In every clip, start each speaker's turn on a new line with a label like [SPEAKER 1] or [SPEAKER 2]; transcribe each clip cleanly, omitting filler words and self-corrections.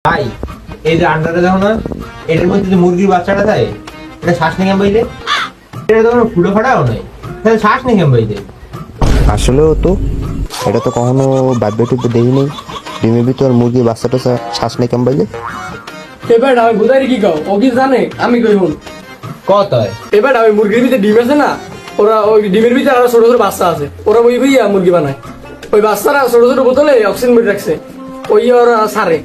[SPEAKER 1] ভাই এই যে আন্ডাটা দেখো না, এটার মধ্যে যে মুরগির বাচ্চাটা থাকে, এটা শ্বাস নিয়ে কেমবাইলে, এটা তো কোনো ফুলো ফাটাও নাই, তাহলে শ্বাস নিয়ে কেমবাইলে।
[SPEAKER 2] আসলেও তো এটা তো কখনো বাদ্য টিপে দেখিনি। ডিমের ভিতর মুরগির বাচ্চাটা শ্বাস নেই কেমবাইলে।
[SPEAKER 3] এবার আমি বুঝাই কি কও, ও কি জানে আমি কই হুন
[SPEAKER 1] কত হয়
[SPEAKER 3] এবার ওই মুরগির ভিতরে ডিম আছে না, ওরা ওই ডিমের ভিতরে আরো ছোট ছোট বাচ্চা আছে, ওরা ওই বইয়া মুরগি বানায়। ওই বাচ্চারা ছোট ছোট বোতলে অক্সিজেন ভরে রাখছে, ওই ওরা সারে,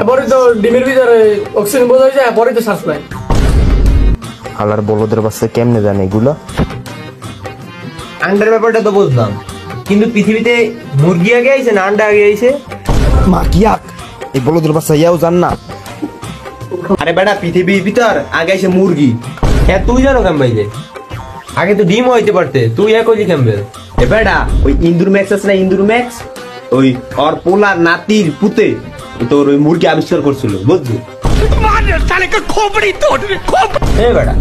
[SPEAKER 3] এরপরে তো ডিমের ভিতরে অক্সিজেন বোঝা যায়, এরপরে তো শ্বাস পায়।
[SPEAKER 2] আলার বলদের বাচ্চা কেমনে জানে এগুলা?
[SPEAKER 1] আন্ডার ব্যাপারটা তো বুঝলাম, কিন্তু পৃথিবীতে মুরগি আগে আইছে না আন্ডা আগে আইছে?
[SPEAKER 2] মা কি আক এই বলদের বাচ্চা ইয়াও জান না।
[SPEAKER 1] আরে বেটা, পৃথিবীর ভিতর আগে আইছে মুরগি। হ্যাঁ তুই জানো কেমবাইলে? আগে তো ডিম হইতে পারতে, তুই এক কইলি কেমবে?
[SPEAKER 4] এ বেটা ওই ইন্দুর ম্যাক্স আছে না, ইন্দুর ম্যাক্স, ওই ওর পোলার নাতির পুতে তোর ওই মুরগি আবিষ্কার করছিল, বুঝলি?
[SPEAKER 1] এ বেটা,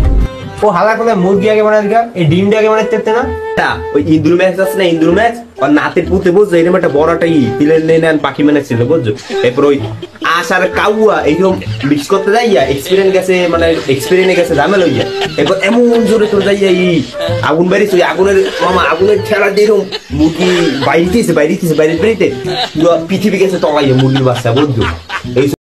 [SPEAKER 1] ও হালা করে মুরগি আগে বানায় দিকা, এই ডিমটা আগে বানাইতে পারতে না?
[SPEAKER 4] তা ওই ইন্দুর ম্যাক্স আছে না, ইন্দুর ম্যাক্স, ওর নাতির পুতে বুঝছো, এরকম একটা বড় একটা প্লেন নেন পাখি মেনেছিল, বুঝছো? এরপর ওই আশ আর কাউয়া এইরকম মিক্স করতে যাইয়া এক্সপিরিয়েন্স গেছে, মানে এক্সপিরিয়েন্স গেছে ঝামেলা হইয়া, এরপর এমন জোরে তোর যাইয়া আগুন বাড়িছে, ওই আগুনের মামা আগুনের ঠেলা দিয়ে এরকম মুরগি বাইরিতেছে বাইরে বেরিতে পৃথিবী গেছে তলাইয়া মুরগির বাচ্চা, বুঝছো? এই